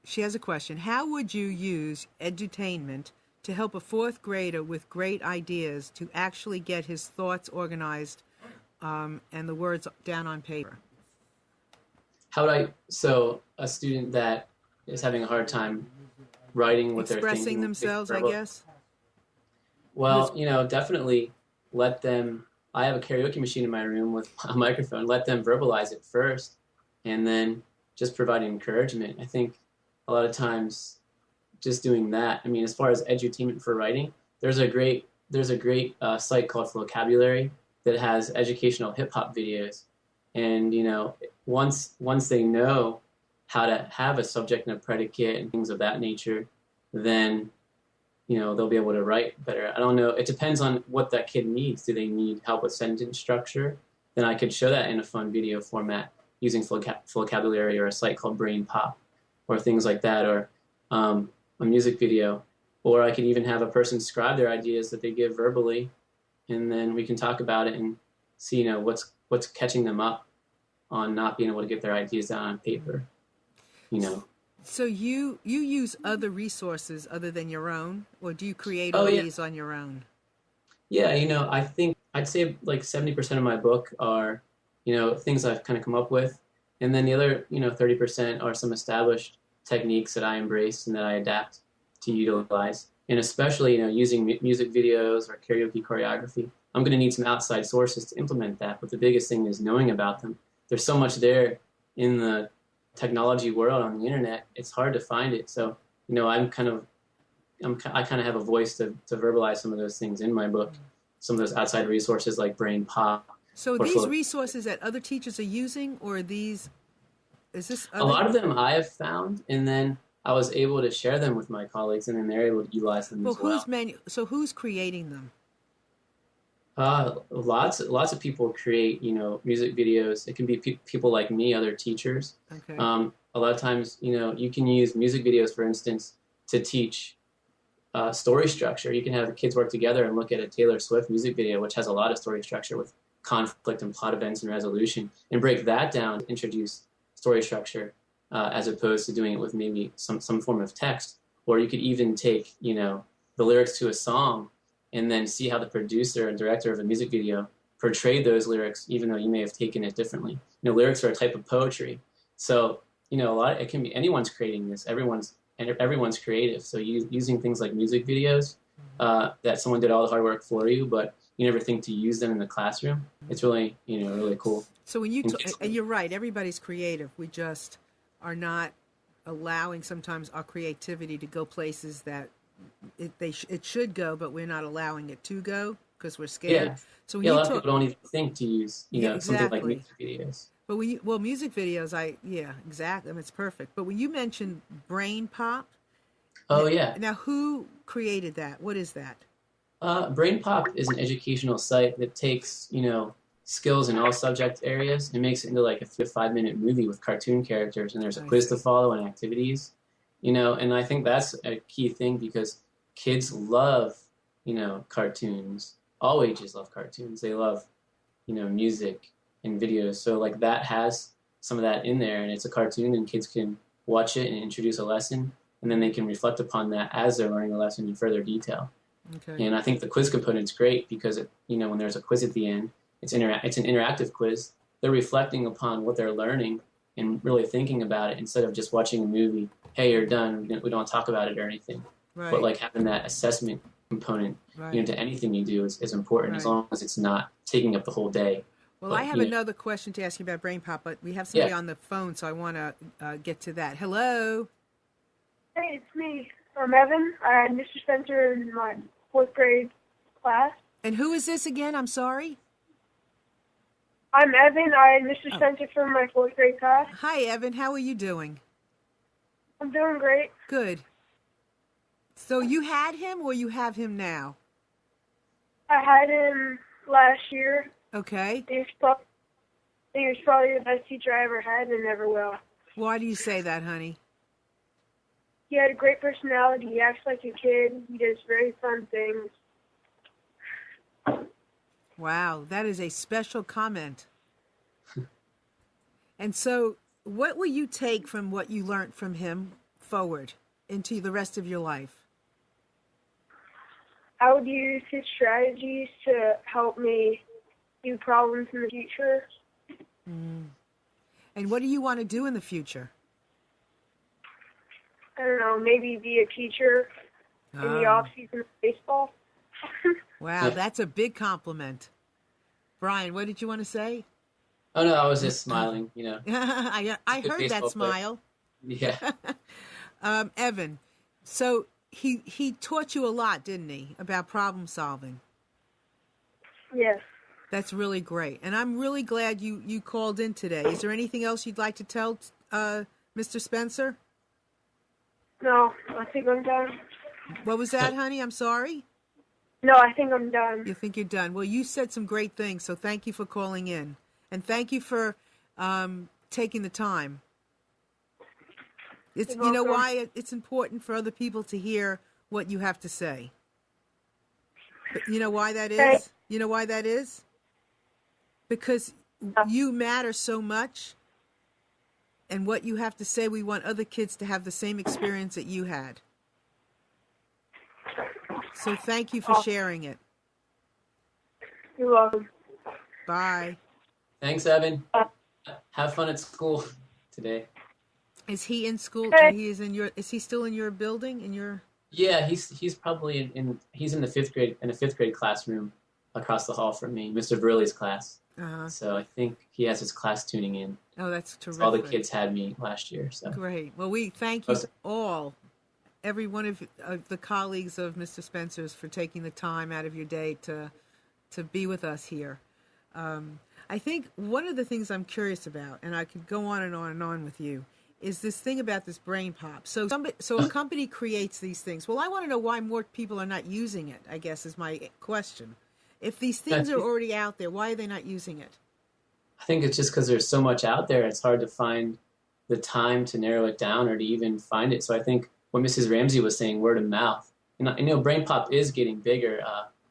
she has a question. How would you use edutainment to help a fourth grader with great ideas to actually get his thoughts organized and the words down on paper? So a student that is having a hard time writing what they're thinking. Expressing themselves, I guess? Well, definitely let them, I have a karaoke machine in my room with a microphone, let them verbalize it first, and then just provide encouragement. I think a lot of times just doing that, as far as edutainment for writing, there's a great site called Vocabulary that has educational hip-hop videos. And, once they know how to have a subject and a predicate and things of that nature, then, they'll be able to write better. I don't know. It depends on what that kid needs. Do they need help with sentence structure? Then I could show that in a fun video format using Vocabulary or a site called Brain Pop or things like that, or a music video. Or I could even have a person describe their ideas that they give verbally, and then we can talk about it and see, what's catching them up on not being able to get their ideas down on paper, So you use other resources other than your own, or do you create all these on your own? Yeah, I think I'd say like 70% of my book are, things I've kind of come up with, and then the other, 30% are some established techniques that I embrace and that I adapt to utilize. And especially, using music videos or karaoke choreography, I'm going to need some outside sources to implement that. But the biggest thing is knowing about them. There's so much there in the technology world on the internet. It's hard to find it. So, I kind of have a voice to verbalize some of those things in my book. Some of those outside resources like Brain Pop. So these resources that other teachers are using, or a lot of them I have found, and then I was able to share them with my colleagues, and then they're able to utilize them as well. So who's creating them? Lots of people create, music videos. It can be people like me, other teachers. Okay. A lot of times, you can use music videos, for instance, to teach story structure. You can have the kids work together and look at a Taylor Swift music video, which has a lot of story structure with conflict and plot events and resolution, and break that down, introduce story structure, as opposed to doing it with maybe some form of text. Or you could even take, the lyrics to a song and then see how the producer and director of a music video portrayed those lyrics, even though you may have taken it differently. Lyrics are a type of poetry. So, it can be anyone's creating this. Everyone's creative. So using things like music videos, that someone did all the hard work for you, but you never think to use them in the classroom. It's really, really cool. So when and you're right, everybody's creative. We just are not allowing sometimes our creativity to go places that it should go, but we're not allowing it to go because we're scared. Yeah. So a lot of people don't even think to use, something like exactly. music videos. But music videos, exactly. I mean, it's perfect. But when you mentioned Brain Pop, yeah. Now, who created that? What is that? Brain Pop is an educational site that takes, skills in all subject areas and makes it into like a 3 to 5 minute movie with cartoon characters, and there's a quiz to follow and activities, and I think that's a key thing because kids love, cartoons. All ages love cartoons. They love, music and videos. So like that has some of that in there, and it's a cartoon and kids can watch it and introduce a lesson, and then they can reflect upon that as they're learning the lesson in further detail. Okay. And I think the quiz component's great because, when there's a quiz at the end, it's an interactive quiz. They're reflecting upon what they're learning and really thinking about it instead of just watching a movie. Hey, you're done. We don't talk about it or anything. Right. But like having that assessment component, to anything you do is important, as long as it's not taking up the whole day. Well, but, I have another question to ask you about Brain Pop, but we have somebody on the phone, so I want to get to that. Hello. Hey, it's me. I'm Evan. I had Mr. Spencer in my 4th grade class. And who is this again? I'm sorry. I'm Evan. I had Mr. Spencer from my 4th grade class. Hi, Evan. How are you doing? I'm doing great. Good. So you had him or you have him now? I had him last year. Okay. He was probably the best teacher I ever had and never will. Why do you say that, honey? He had a great personality. He acts like a kid. He does very fun things. Wow, that is a special comment. And so, what will you take from what you learned from him forward into the rest of your life? I would use his strategies to help me do problems in the future. And what do you want to do in the future? I don't know, maybe be a teacher in the off-season of baseball. Wow, that's a big compliment. Brian, what did you want to say? Oh, no, I was just smiling, I heard that smile. Yeah. Evan, so he taught you a lot, didn't he, about problem solving? Yes. That's really great. And I'm really glad you called in today. Is there anything else you'd like to tell Mr. Spencer? No, I think I'm done. What was that, honey? I'm sorry? No, I think I'm done. You think you're done. Well, you said some great things, so thank you for calling in. And thank you for taking the time. It's you know why it's important for other people to hear what you have to say. But you know why that is? Okay. You know why that is? Because you matter so much, and what you have to say, we want other kids to have the same experience that you had. So thank you for sharing it. You're welcome. Bye. Thanks, Evan. Have fun at school today. Is he in school? Is he still in your building? Yeah, he's probably he's in the 5th grade classroom across the hall from me, Mr. Burley's class. Uh-huh. So I think he has his class tuning in. Oh, that's terrific. All the kids had me last year. So great. Well, we thank you all, every one of the colleagues of Mr. Spencer's, for taking the time out of your day to be with us here. I think one of the things I'm curious about, and I could go on and on and on with you, is this thing about this Brain Pop. So a company creates these things. Well, I want to know why more people are not using it, I guess, is my question. If these things are already out there, why are they not using it? I think it's just because there's so much out there. It's hard to find the time to narrow it down or to even find it. So I think what Mrs. Ramsey was saying, word of mouth. And I know Brain Pop is getting bigger.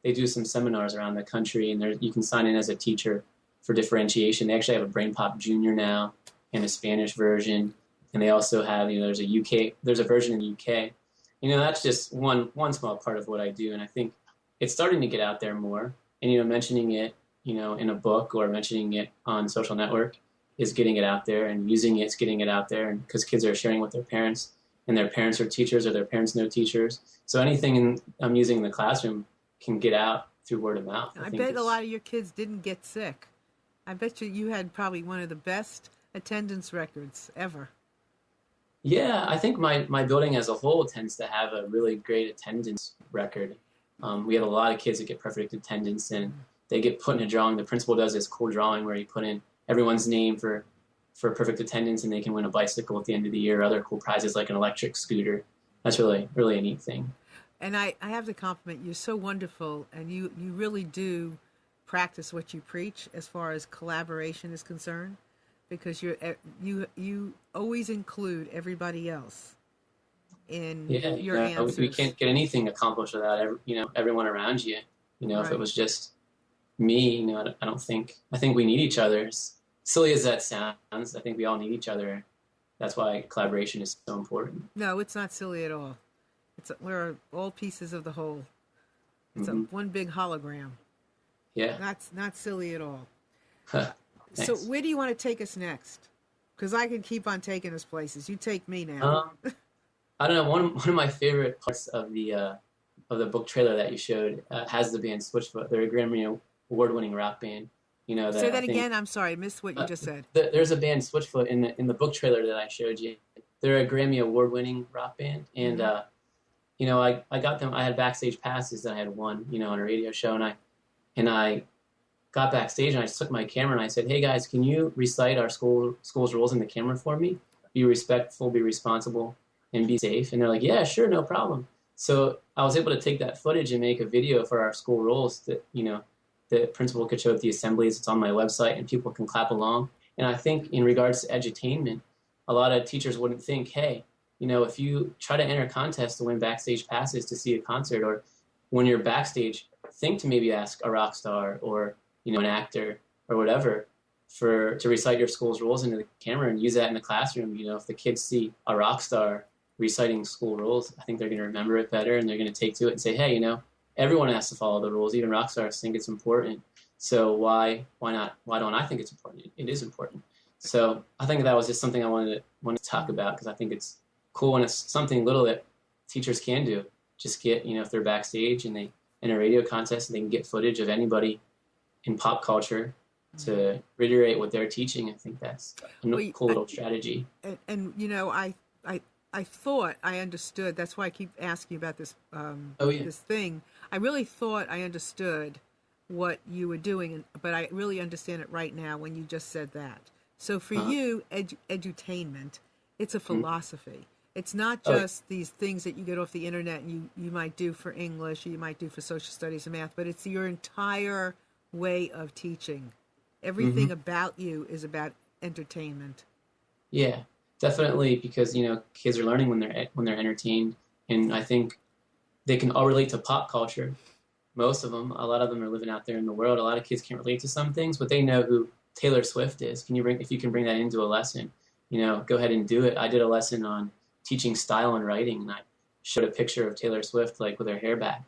They do some seminars around the country, and you can sign in as a teacher for differentiation. They actually have a Brain Pop Junior now and a Spanish version. And they also have, there's a version in the UK. That's just one small part of what I do. And I think it's starting to get out there more. And, mentioning it, in a book or mentioning it on social network is getting it out there, and using it's getting it out there. And because kids are sharing with their parents, and their parents are teachers, or their parents know teachers. So anything I'm using in the classroom can get out through word of mouth. I bet a lot of your kids didn't get sick. I bet you had probably one of the best attendance records ever. Yeah, I think my building as a whole tends to have a really great attendance record. We have a lot of kids that get perfect attendance, and they get put in a drawing. The principal does this cool drawing where he put in everyone's name for perfect attendance, and they can win a bicycle at the end of the year, or other cool prizes like an electric scooter. That's really, really a neat thing. And I have to compliment you. You're so wonderful, and you really do practice what you preach as far as collaboration is concerned, because you always include everybody else in your answers. We can't get anything accomplished without everyone around you. Right. If it was just me, I think we need each other. As silly as that sounds, I think we all need each other. That's why collaboration is so important. No, it's not silly at all. We're all pieces of the whole. It's one big hologram. Yeah. Not silly at all. So where do you want to take us next? Because I can keep on taking us places. You take me now. I don't know. One of my favorite parts of the book trailer that you showed has the band Switchfoot. They're a Grammy award-winning rock band. Say that again. I'm sorry, I missed what you just said. There's a band Switchfoot in the book trailer that I showed you. They're a Grammy award-winning rock band, and I got them. I had backstage passes that I had won, on a radio show, and I got backstage and I took my camera and I said, "Hey guys, can you recite our school's rules in the camera for me? Be respectful, be responsible, and be safe." And they're like, "Yeah, sure, no problem." So I was able to take that footage and make a video for our school rules that the principal could show at the assemblies. It's on my website and people can clap along. And I think in regards to edutainment, a lot of teachers wouldn't think, hey, if you try to enter a contest to win backstage passes to see a concert, or when you're backstage, think to maybe ask a rock star or an actor or whatever to recite your school's rules into the camera and use that in the classroom. If the kids see a rock star reciting school rules, I think they're going to remember it better, and they're going to take to it and say, hey, everyone has to follow the rules. Even rock stars think it's important. So why not? Why don't I think it's important? It is important. So I think that was just something I wanted to talk about, because I think it's cool when it's something little that teachers can do. Just get, if they're backstage and they in a radio contest, and they can get footage of anybody in pop culture to reiterate what they're teaching. I think that's a cool little strategy. And I thought I understood. That's why I keep asking you about this this thing. I really thought I understood what you were doing, but I really understand it right now when you just said that. So for you, edutainment, it's a philosophy. It's not just these things that you get off the internet and you might do for English, or you might do for social studies and math, but it's your entire way of teaching. Everything about you is about entertainment. Yeah, definitely, because kids are learning when they're entertained, and I think they can all relate to pop culture. Most of them, a lot of them are living out there in the world. A lot of kids can't relate to some things, but they know who Taylor Swift is. If you can bring that into a lesson, go ahead and do it. I did a lesson on teaching style and writing, and I showed a picture of Taylor Swift with her hair back,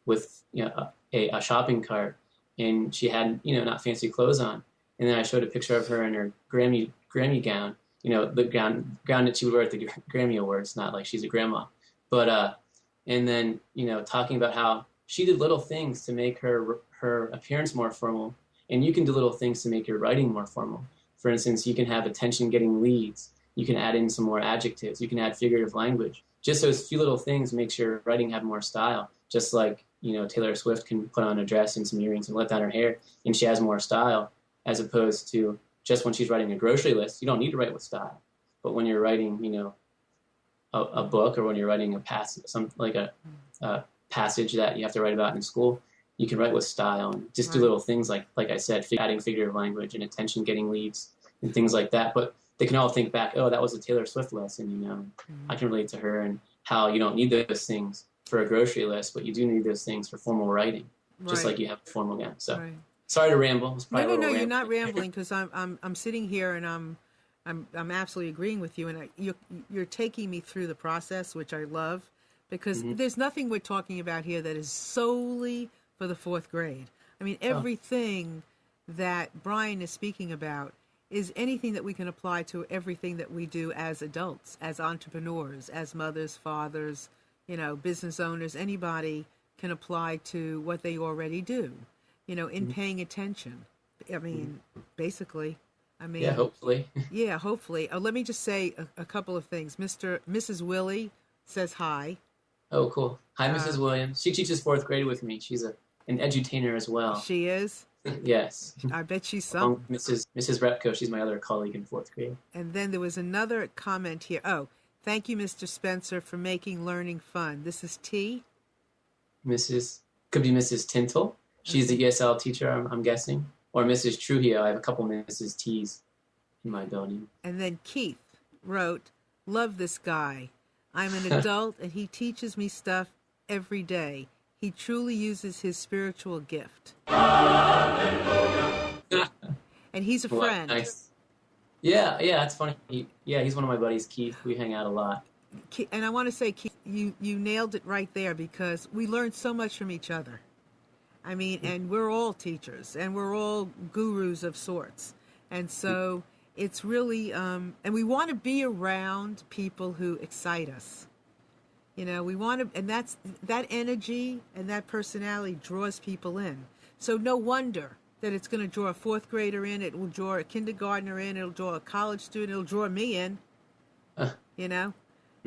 with a shopping cart, and she had not fancy clothes on. And then I showed a picture of her in her Grammy gown, the gown that she would wear at the Grammy Awards, not like she's a grandma. But and then talking about how she did little things to make her appearance more formal, and you can do little things to make your writing more formal. For instance, you can have attention-getting leads. You can add in some more adjectives. You can add figurative language. Just those few little things makes your writing have more style. Just like Taylor Swift can put on a dress and some earrings and let down her hair, and she has more style, as opposed to just when she's writing a grocery list. You don't need to write with style. But when you're writing, a book, or when you're writing a passage that you have to write about in school, you can write with style and just do little things like I said, adding figurative language and attention getting leads and things like that. But they can all think back, oh, that was a Taylor Swift lesson, you know. I can relate to her and how you don't need those things for a grocery list, but you do need those things for formal writing, just like you have a formal gown. So sorry to ramble. No, you're not rambling, because I'm sitting here and I'm absolutely agreeing with you, and you're taking me through the process, which I love, because there's nothing we're talking about here that is solely for the fourth grade. I mean, everything that Brian is speaking about is anything that we can apply to everything that we do as adults, as entrepreneurs, as mothers, fathers, you know, business owners. Anybody can apply to what they already do, you know, in paying attention. I mean, basically. I mean, hopefully. Yeah, hopefully. Let me just say a couple of things. Mrs. Willie says hi. Oh, cool. Hi, Mrs. Williams. She teaches fourth grade with me. She's an edutainer as well. She is? Yes. I bet she's some. Mrs. Repko, she's my other colleague in fourth grade. And then there was another comment here. Oh, thank you, Mr. Spencer, for making learning fun. This is T. Could be Mrs. Tintle. She's the ESL teacher, I'm guessing. Or Mrs. Trujillo. I have a couple Mrs. T's in my building. And then Keith wrote, love this guy. I'm an adult and he teaches me stuff every day. He truly uses his spiritual gift. And he's a friend. Nice. Yeah, that's funny. He's one of my buddies, Keith. We hang out a lot. And I want to say, Keith, you nailed it right there, because we learn so much from each other. I mean, and we're all teachers, and we're all gurus of sorts. And so it's really, and we want to be around people who excite us. You know, we want to, and that energy and that personality draws people in. So no wonder that it's going to draw a fourth grader in, it will draw a kindergartner in, it'll draw a college student, it'll draw me in, you know?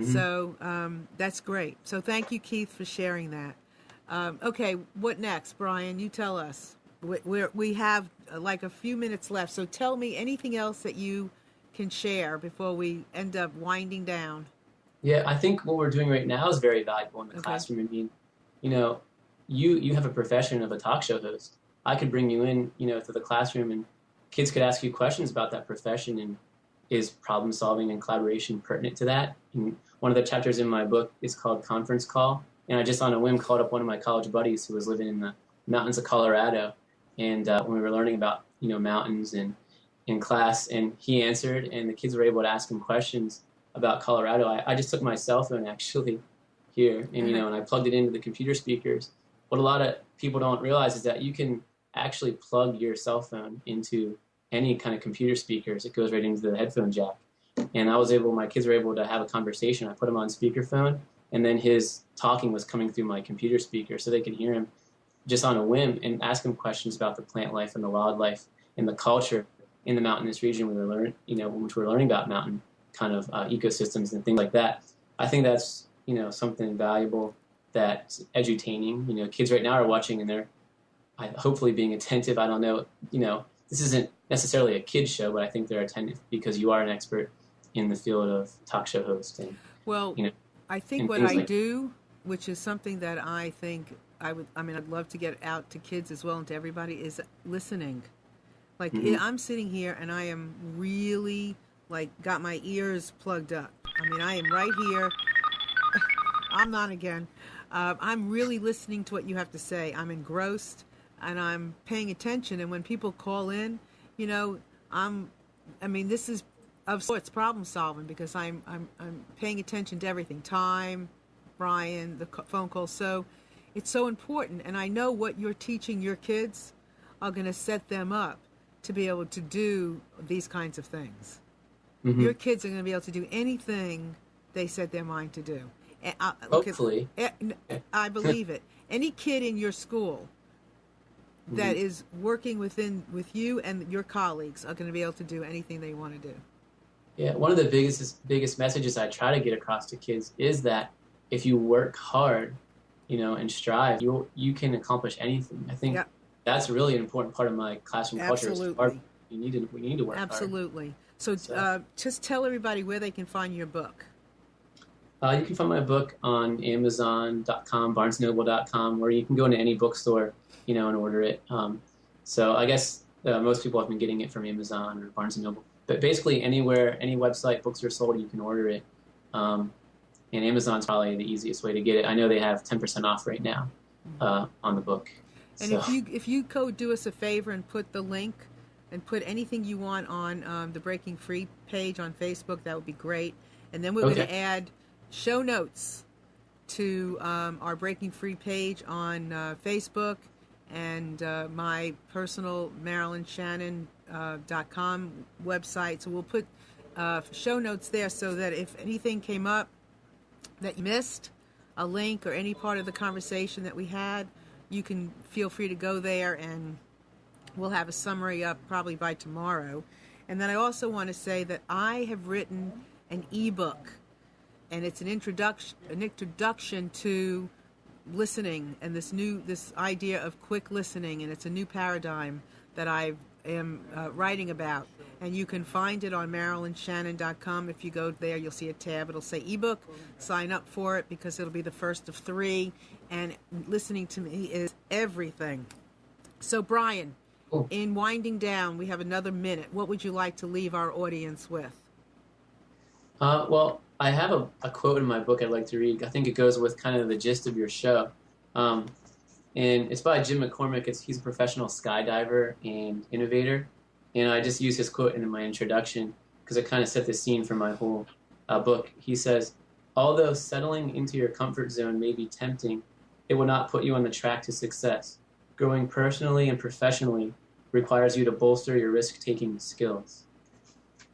So that's great. So thank you, Keith, for sharing that. Okay, what next, Brian? You tell us. We have like a few minutes left, so tell me anything else that you can share before we end up winding down. Yeah, I think what we're doing right now is very valuable in the classroom. I mean, you know, you have a profession of a talk show host. I could bring you in, you know, to the classroom, and kids could ask you questions about that profession, and is problem solving and collaboration pertinent to that? And one of the chapters in my book is called Conference Call. And I just on a whim called up one of my college buddies who was living in the mountains of Colorado. And when we were learning about, you know, mountains and in class, and he answered, and the kids were able to ask him questions about Colorado. I just took my cell phone actually here, and, you know, and I plugged it into the computer speakers. What a lot of people don't realize is that you can actually plug your cell phone into any kind of computer speakers. It goes right into the headphone jack. And my kids were able to have a conversation. I put him on speakerphone, and then his talking was coming through my computer speaker, so they could hear him just on a whim and ask him questions about the plant life and the wildlife and the culture in the mountainous region which we're learning about mountain kind of ecosystems and things like that. I think that's, you know, something valuable that's edutaining. You know, kids right now are watching and they're hopefully being attentive. I don't know, you know, this isn't necessarily a kid's show, but I think they're attentive because you are an expert in the field of talk show hosting. Well, you know, I think what I do, which is something that I think I'd love to get out to kids as well and to everybody, is listening. Like, I'm sitting here and I am really, like, got my ears plugged up. I mean, I am right here. I'm not again. I'm really listening to what you have to say. I'm engrossed and I'm paying attention. And when people call in, you know, this is of sorts problem solving, because I'm paying attention to everything. Time, Brian, the phone call. So it's so important. And I know what you're teaching your kids are going to set them up to be able to do these kinds of things. Your kids are going to be able to do anything they set their mind to do. Hopefully. I believe it. Any kid in your school that is working with you and your colleagues are going to be able to do anything they want to do. Yeah, one of the biggest messages I try to get across to kids is that if you work hard, you know, and strive, you can accomplish anything. I think that's really an important part of my classroom culture. Absolutely. We need to work hard. Absolutely. So just tell everybody where they can find your book. You can find my book on Amazon.com, BarnesNoble.com, or you can go into any bookstore, and order it. So I guess most people have been getting it from Amazon or Barnes & Noble. But basically anywhere, any website books are sold, you can order it. And Amazon's probably the easiest way to get it. I know they have 10% off right now on the book. And so. if you do us a favor and put the link and put anything you want on the Breaking Free page on Facebook, that would be great. And then we're going to add show notes to our Breaking Free page on Facebook and my personal MarilynShannon.com website. So we'll put show notes there so that if anything came up that you missed, a link or any part of the conversation that we had, you can feel free to go there and we'll have a summary up probably by tomorrow. And then I also want to say that I have written an ebook, and it's an introduction to listening and this idea of quick listening, and it's a new paradigm that I am writing about. And you can find it on MarilynShannon.com. If you go there, you'll see a tab. It'll say ebook. Sign up for it because it'll be the first of 3. And listening to me is everything. So, Brian, in winding down, we have another minute. What would you like to leave our audience with? Well, I have a quote in my book I'd like to read. I think it goes with kind of the gist of your show. And it's by Jim McCormick. He's a professional skydiver and innovator. And I just use his quote in my introduction because it kind of set the scene for my whole book. He says, "Although settling into your comfort zone may be tempting, it will not put you on the track to success. Growing personally and professionally requires you to bolster your risk-taking skills."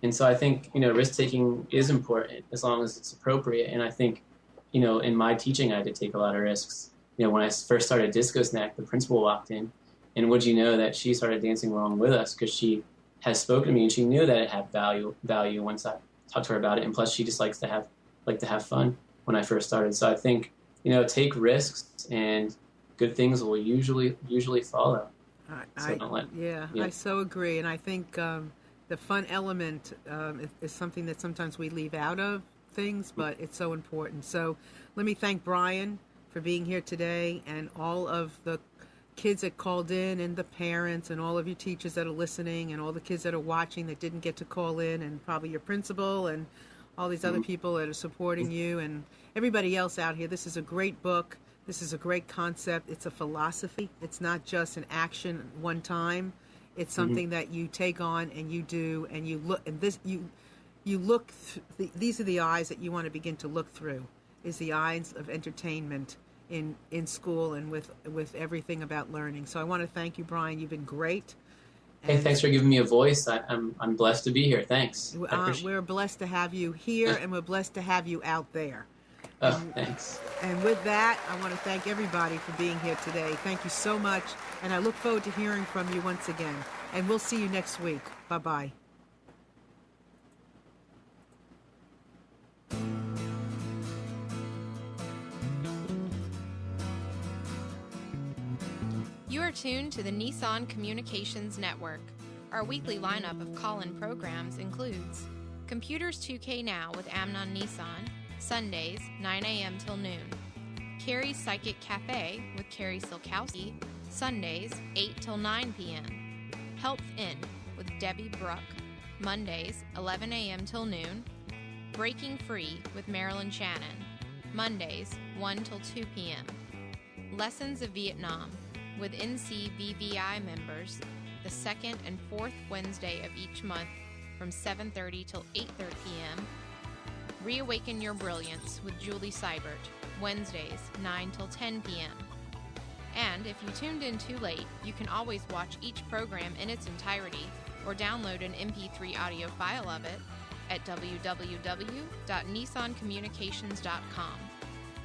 And so I think, risk-taking is important as long as it's appropriate. And I think, in my teaching, I had to take a lot of risks. When I first started Disco Snack, the principal walked in, and would you know that she started dancing along with us because she has spoken to me and she knew that it had value once I talked to her about it. And plus, she just likes to have fun when I first started. So I think, take risks and good things will usually follow. I so agree. And I think the fun element is something that sometimes we leave out of things, but it's so important. So let me thank Brian for being here today, and all of the kids that called in, and the parents, and all of you teachers that are listening, and all the kids that are watching that didn't get to call in, and probably your principal, and all these other people that are supporting you, and everybody else out here. This is a great book. This is a great concept. It's a philosophy. It's not just an action one time. It's something that you take on and you do, and you look, and you look. These are the eyes that you want to begin to look through. Is the eyes of entertainment in school and with everything about learning. So I want to thank you, Brian. You've been great. Hey, thanks for giving me a voice. I'm blessed to be here. Thanks. We're blessed to have you here, and we're blessed to have you out there. Thanks. And with that, I want to thank everybody for being here today. Thank you so much, and I look forward to hearing from you once again. And we'll see you next week. Bye-bye. You are tuned to the Nissan Communications Network. Our weekly lineup of call-in programs includes Computers 2K Now with Amnon Nissan, Sundays, 9 a.m. till noon. Carrie's Psychic Cafe with Carrie Silkowski, Sundays, 8 till 9 p.m. Health In with Debbie Bruck, Mondays, 11 a.m. till noon. Breaking Free with Marilyn Shannon, Mondays, 1 till 2 p.m. Lessons of Vietnam with NCVVI members, the second and fourth Wednesday of each month from 7:30 till 8:30 p.m. Reawaken Your Brilliance with Julie Seibert, Wednesdays, 9 till 10 p.m. And if you tuned in too late, you can always watch each program in its entirety or download an MP3 audio file of it at www.nissancommunications.com.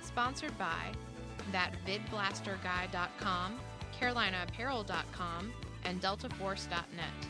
Sponsored by ThatVidBlasterGuy.com, CarolinaApparel.com, and DeltaForce.net.